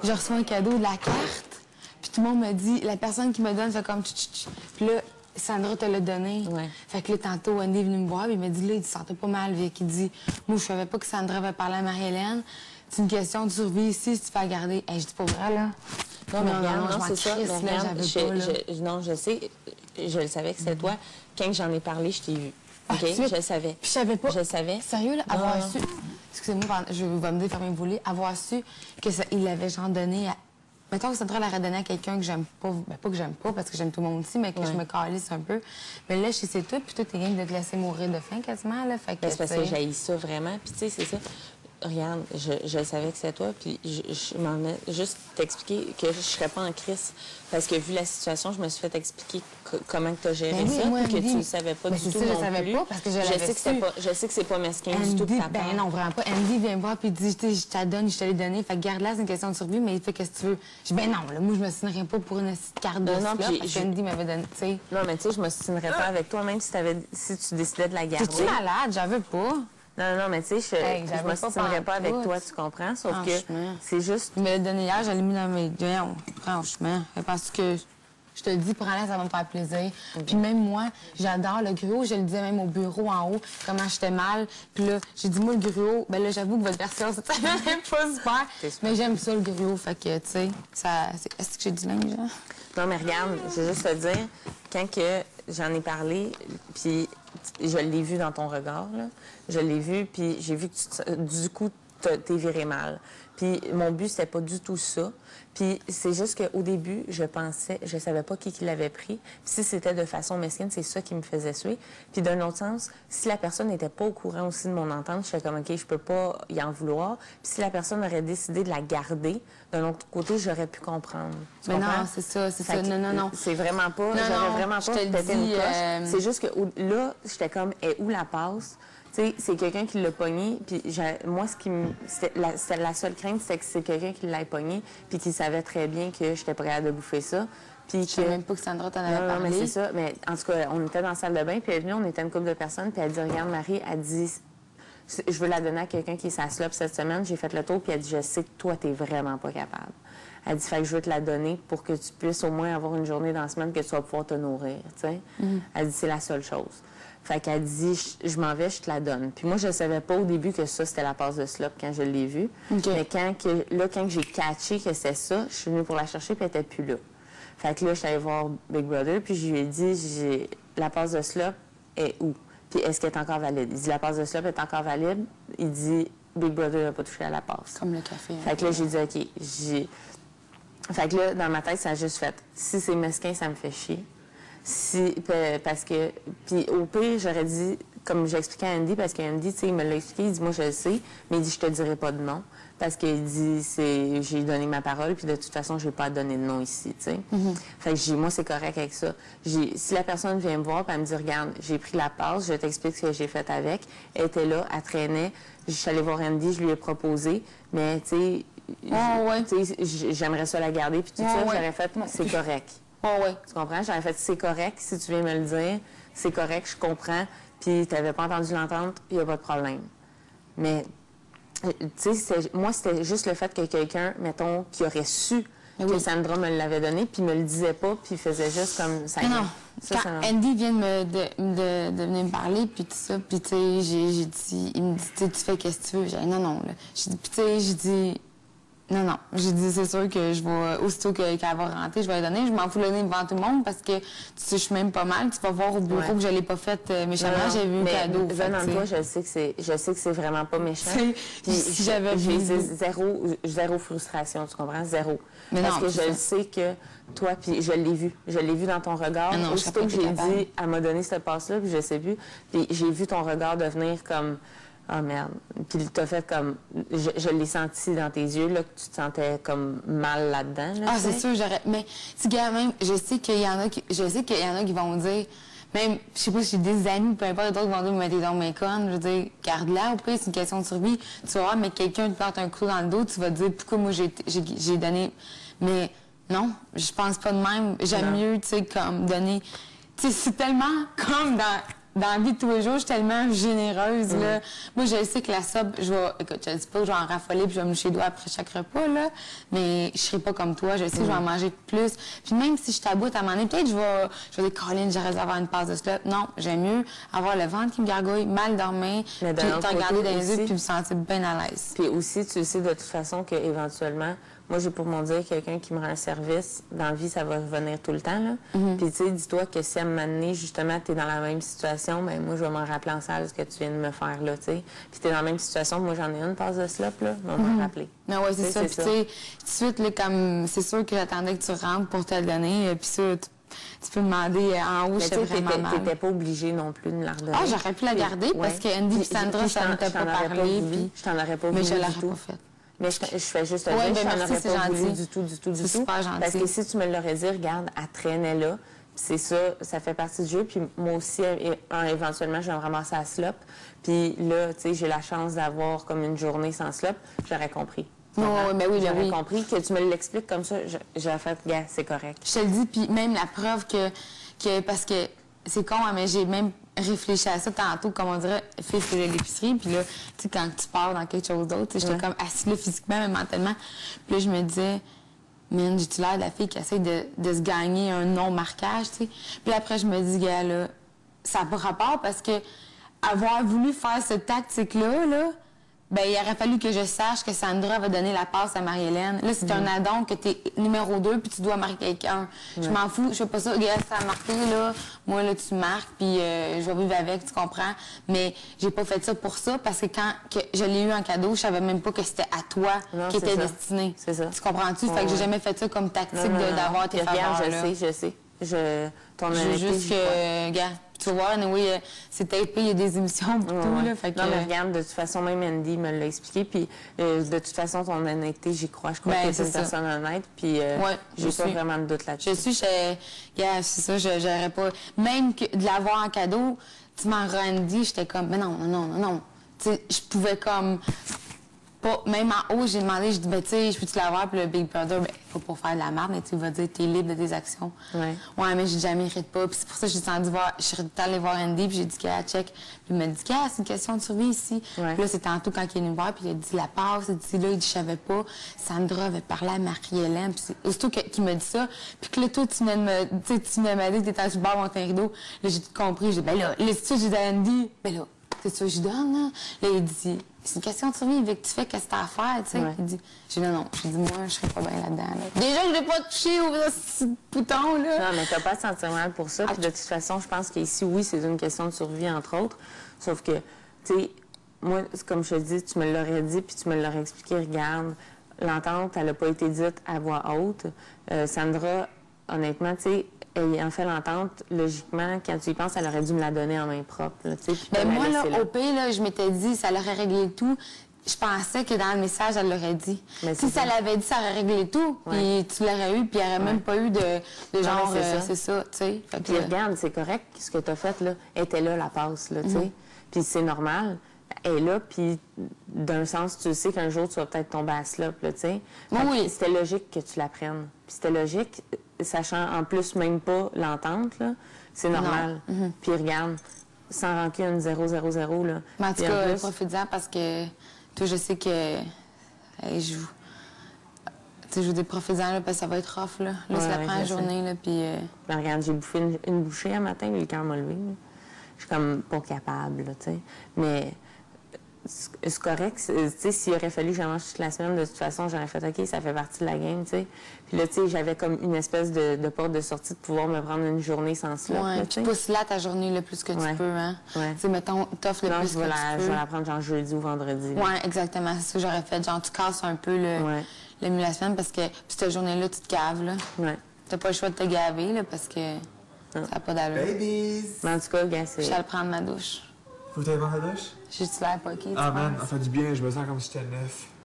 je reçois un cadeau de la carte, puis tout le monde me dit, la personne qui me donne, fait comme tch. Puis là, Sandra te l'a donné. Ouais. Fait que là, tantôt, Wendy est venue me voir, puis il m'a dit, là, il se sentait pas mal, Vic. Il dit, moi, je savais pas que Sandra avait parlé à Marie-Hélène. C'est une question de survie ici, si tu fais la garder. Hey, je dis pas vrai, là. Non, mais regarde, je non, c'est ça. crisse, Mais là, regarde, j'avais pas, là. non, je sais, je le savais que c'était toi. Quand j'en ai parlé, je t'ai vu. OK? Je le savais. Puis je savais pas. Je le savais. Sérieux, là, Non, avoir non. su. Excusez-moi, je vais me défermer vous voulez. Avoir su que ça, il l'avait genre donné à. Mettons que Sandra l'aurait donné à quelqu'un que j'aime pas. Ben, pas que j'aime pas, parce que j'aime tout le monde aussi, mais que je me calisse un peu. Mais là, je sais c'est tout, puis toi, t'es game de te laisser mourir de faim quasiment, là. Fait que. Ben, c'est parce que j'haïs ça vraiment. Puis, tu sais, c'est ça. Regarde, je savais que c'était toi, puis je m'en ai juste t'expliquer que je serais pas en crise. Parce que, vu la situation, je me suis fait expliquer comment tu as géré Ben oui, ça, moi, puis que Andy, tu ne savais pas ben du c'est tout ça, je non savais plus. pas, parce que je l'avais su. Je sais que c'est pas mesquin du Andy, tout de ta part. ben non, vraiment pas. Andy vient me voir puis il dit, je te la donne, je te l'ai donnée. Fait que garde-la, c'est une question de survie, mais il fait qu'est-ce que tu veux. Je dis, ben non, là, moi, je me signerais pas pour une petite carte de Non, là, puis parce qu'Andy m'avait donné, tu sais. Non, mais tu sais, je me signerais pas avec toi, même si tu décidais de la garder. T'es-tu malade? J'en veux pas. Non, mais tu sais, Hey, je j'avais me pas signerais pas avec pantoute. toi, tu comprends? Sauf que Franchement. c'est juste... Il me l'a donné hier, je l'ai mis dans mes. Voyons, franchement. Parce que je te dis, prends-la, ça va me faire plaisir. Puis même moi, j'adore le gruau. Je le disais même au bureau en haut, comment j'étais mal. Puis là, j'ai dit, moi, le gruau, ben là, j'avoue que votre version, ça n'est pas super. Mais j'aime ça, le gruau. Fait que, tu sais, ça. Est-ce que j'ai du linge, là? Non, mais regarde, je vais juste te dire, quand que j'en ai parlé, puis je l'ai vu dans ton regard, là, je l'ai vu, puis j'ai vu que du coup, t'es viré mal. Puis mon but, c'était pas du tout ça. Puis c'est juste qu'au début, je savais pas qui l'avait pris. Puis si c'était de façon mesquine, c'est ça qui me faisait suer. Puis d'un autre sens, si la personne n'était pas au courant aussi de mon entente, je fais comme, OK, je peux pas y en vouloir. Puis si la personne aurait décidé de la garder, d'un autre côté, j'aurais pu comprendre. Tu Mais comprends? non, c'est ça, c'est ça. Non. C'est vraiment pas, Non, j'aurais non, vraiment je pas te le pété dis, une coche. C'est juste que là, j'étais comme, où la passe? Tu sais, c'est quelqu'un qui l'a pogné, puis moi, c'était la seule crainte, c'est que c'est quelqu'un qui l'ait pogné, puis qui savait très bien que j'étais prête de bouffer ça. Puis Je savais même pas que Sandra t'en avait non, parlé. mais c'est ça. Mais en tout cas, on était dans la salle de bain, puis elle est venue, on était une couple de personnes, puis elle dit, regarde, Marie, elle dit, je veux la donner à quelqu'un qui est sa slop cette semaine. J'ai fait le tour, puis elle dit, je sais que toi, t'es vraiment pas capable. Elle dit, fait que je veux te la donner pour que tu puisses au moins avoir une journée dans la semaine que tu vas pouvoir te nourrir, tu sais. Elle dit, c'est la seule chose. Fait qu'elle dit, je m'en vais, je te la donne. Puis moi, je savais pas au début que ça, c'était la passe de slop quand je l'ai vue. OK. Mais quand j'ai catché que c'était ça, je suis venue pour la chercher, puis elle était plus là. Fait que là, je suis allée voir Big Brother, puis je lui ai dit, la passe de slop est où? Puis est-ce qu'elle est encore valide? Il dit, la passe de slop est encore valide. Il dit, Big Brother n'a pas touché à la passe. Comme le café. Fait que là, j'ai dit, OK, Fait que là, dans ma tête, ça a juste fait, si c'est mesquin, ça me fait chier. Parce que... Puis au pire, j'aurais dit, comme j'expliquais à Andy, parce qu'Andy, tu sais, il me l'a expliqué, il dit, moi, je le sais, mais il dit, je te dirai pas de nom. Parce qu'il dit, j'ai donné ma parole, puis de toute façon, j'ai pas à donner de nom ici, tu sais. Fait que j'ai moi, c'est correct avec ça. Si la personne vient me voir, puis elle me dit, regarde, j'ai pris la passe, je t'explique ce que j'ai fait avec. Elle était là, elle traînait. Je suis allée voir Andy, je lui ai proposé, mais, tu sais... j'aimerais ça la garder, puis tout ça, j'aurais fait, c'est correct. Tu comprends? J'aurais fait, c'est correct, si tu viens me le dire, c'est correct, je comprends, puis tu n'avais pas entendu l'entente, il n'y a pas de problème. Mais, tu sais, moi, c'était juste le fait que quelqu'un, mettons, qui aurait su que Sandra me l'avait donné, puis me le disait pas, puis il faisait juste comme ça. Non. Quand Andy vient de venir me parler, puis tout ça, puis tu sais, j'ai dit, il me dit, tu fais qu'est-ce que tu veux? J'ai dit, non, là. Puis tu sais, j'ai dit, non. J'ai dit, c'est sûr que je vais, aussitôt qu'elle va rentrer, je vais la donner. Je m'en fous de la donner devant tout le monde parce que tu sais, je suis même pas mal. Tu vas voir au bureau que je l'ai pas faite méchamment. J'ai vu le cadeau. Venant de toi, je sais que c'est vraiment pas méchant. Puis si j'avais j'ai zéro frustration, tu comprends? Zéro. Mais parce non, que je sais que toi, puis je l'ai vu. Je l'ai vu dans ton regard. Ah non, aussitôt que j'ai dit, elle m'a donné cette passe-là, puis je sais plus. Puis j'ai vu ton regard devenir comme... Ah, merde. Puis t'as fait comme... Je l'ai senti dans tes yeux, là, que tu te sentais comme mal là-dedans. Là, c'est sûr, j'aurais... Mais, tu gars, même, je sais qu'il y en a qui vont dire... Même, je sais pas si j'ai des amis, peu importe, d'autres vont dire, mais t'es dans mes connes. Je veux dire, garde-la, au pire, c'est une question de survie. Tu vas voir, mais quelqu'un te plante un coup dans le dos, tu vas te dire, pourquoi moi j'ai donné... Mais, non, je pense pas de même. J'aime mieux, tu sais, comme donner... Tu sais, c'est tellement comme dans la vie de tous les jours, je suis tellement généreuse, là. Moi, je sais que la soupe, écoute, je dis pas que je vais en raffoler puis je vais me moucher les doigts après chaque repas, là. Mais je serai pas comme toi. Je sais que je vais en manger plus. Puis même si je t'aboute à un moment donné, peut-être je vais dire, Caroline, j'aurais avoir une passe de slop. Non, j'aime mieux avoir le ventre qui me gargouille, mal dormir, puis te regarder dans les yeux puis me sentir bien à l'aise. Puis aussi, tu sais de toute façon qu'éventuellement, moi, j'ai pour mon dire quelqu'un qui me rend un service, dans la vie, ça va revenir tout le temps, là. Puis, tu sais, dis-toi que si à un moment donné, justement, tu es dans la même situation, bien, moi, je vais m'en rappeler en salle ce que tu viens de me faire, là, tu sais. Puis, tu es dans la même situation, moi, j'en ai une passe de slop, là, je vais m'en rappeler. Non, ouais, c'est ça. Puis, tu sais, tout de suite, là, comme, c'est sûr que j'attendais que tu rentres pour te le donner, puis ça, tu peux demander en haut, je sais vraiment mal. T'étais pas obligée non plus de me la redonner. Ah, j'aurais pu la garder parce que Andy et Sandra, ça ne t'a pas parlé. Je t'en aurais pas voulu. Mais je l'aurais du tout. pas fait. Mais je fais juste te dire, je t'en aurais pas voulu du tout. C'est super gentil. Parce que si tu me l'aurais dit, regarde, elle traînait là, c'est ça, ça fait partie du jeu. Puis moi aussi, éventuellement, je vais me ramasser à slop. Puis là, tu sais, j'ai la chance d'avoir comme une journée sans slop, j'aurais compris. J'aurais compris que tu me l'expliques comme ça, j'aurais fait, gars, c'est correct. Je te le dis, puis même la preuve que parce que c'est con, hein, mais j'ai même réfléchi à ça tantôt, comme on dirait, fils de l'épicerie, puis là, tu sais, quand tu pars dans quelque chose d'autre, j'étais comme assise là physiquement, mais mentalement. Puis là, je me disais, man, j'ai-tu l'air de la fille qui essaie de se gagner un non-marquage, tu sais. Puis après, je me dis, gars, là, ça n'a pas rapport parce que avoir voulu faire cette tactique-là, là, ben il aurait fallu que je sache que Sandra va donner la passe à Marie-Hélène. Là, c'est un addon que t'es numéro 2 puis tu dois marquer quelqu'un. Je m'en fous, je fais pas ça. Regarde, ça a marqué, là. Moi, là, tu marques puis je vais vivre avec, tu comprends? Mais j'ai pas fait ça pour ça parce que quand je l'ai eu en cadeau, je savais même pas que c'était à toi qui était destiné. C'est ça. Tu comprends-tu? Fait que j'ai jamais fait ça comme tactique d'avoir tes faveurs, là. Je sais. Ton honnêteté, juste que, gars, tu vois, anyway, c'est tapé, il y a des émissions pour tout, là. Fait que, non, mais regarde, de toute façon, même Andy me l'a expliqué, puis de toute façon, ton honnêteté, j'y crois. Je crois que tu es une personne honnête, puis j'ai pas vraiment de doute là-dessus. Gars, c'est ça, j'aurais pas... Même que de l'avoir en cadeau, tu m'en rends Andy, j'étais comme, mais non. Tu sais, je pouvais comme... Même en haut, j'ai demandé, je dis, ben, tu sais, je peux-tu l'avoir? Puis le Big Brother, ben, faut pas faire de la merde, mais tu vas dire, t'es libre de tes actions. Ouais, mais je mérite pas. Puis c'est pour ça que j'ai tendu voir, je suis allée voir Andy, puis j'ai dit, qu'à check. Puis il m'a dit, c'est une question de survie ici. Puis là, c'est tantôt quand il est venu me voir, puis il a dit, la passe, il dit, là, il dit, je savais pas. Sandra avait parlé à Marie-Hélène, puis c'est aussitôt qu'il m'a dit ça. Puis que là, toi, tu venais de me dire que t'étais sur le bord de mon rideau. Là, j'ai tout compris. J'ai dit, ben là, j'ai dit à Andy, ben là, c'est ça que je donne, là. Là, il dit, c'est une question de survie, vu que tu fais qu'est-ce que t'as à faire, tu sais. Il dit, j'ai dit, non. J'ai dit, moi, je serais pas bien là-dedans, là. Déjà que je l'ai pas touché au petit bouton, là. Non, mais t'as pas à te sentir mal pour ça. Puis de toute façon, je pense qu'ici, oui, c'est une question de survie, entre autres. Sauf que, tu sais, moi, comme je te dis, tu me l'aurais dit, puis tu me l'aurais expliqué, regarde, l'entente, elle a pas été dite à voix haute. Sandra, honnêtement, tu sais, ayant fait l'entente, logiquement, quand tu y penses, elle aurait dû me la donner en main propre. Là, ben moi, là, au pire, là, je m'étais dit, ça l'aurait réglé tout. Je pensais que dans le message, elle l'aurait dit. Mais si ça l'avait dit, ça aurait réglé tout. Puis tu l'aurais eu, puis il n'y aurait même pas eu de genre, c'est ça, tu sais. Puis regarde, c'est correct ce que tu as fait, là. Elle était là, la passe, là, tu sais. Puis c'est normal. Elle est là, puis d'un sens, tu sais qu'un jour, tu vas peut-être tomber à slop, là, tu sais. Oui. C'était logique que tu la prennes. Puis c'était logique, sachant en plus même pas l'entente, là, c'est normal. Puis regarde, sans rancune, 0-0-0, là. Mais en tout cas, profite-en parce que toi, je sais que je joue des profitants, là, parce que ça va être rough, là. Là, c'est la première journée, là, puis... Ben, regarde, j'ai bouffé une bouchée un matin, mais le cœur m'a levé, là. Je suis comme pas capable, là, tu sais. Mais c'est correct. Tu sais, s'il aurait fallu que je mange toute la semaine, de toute façon, j'aurais fait OK, ça fait partie de la game, tu sais. Puis là, tu sais, j'avais comme une espèce de porte de sortie de pouvoir me prendre une journée sans slop. Ouais, puis pousse là ta journée le plus que tu peux, hein. Tu sais, mettons, t'offres le plus que tu peux. Je vais la prendre genre jeudi ou vendredi. Oui, exactement. C'est ça que j'aurais fait. Genre, tu casses un peu la semaine parce que cette journée-là, tu te gaves, là. T'as pas le choix de te gaver, là, parce que ça n'a pas d'allure. Babies! Mais en tout cas, gars, c'est... Je vais aller prendre ma douche. Faut que t'ailles prendre la douche? J'ai-tu l'air poqué, Ah, man, ça fait du bien, je me sens comme si j'étais neuf.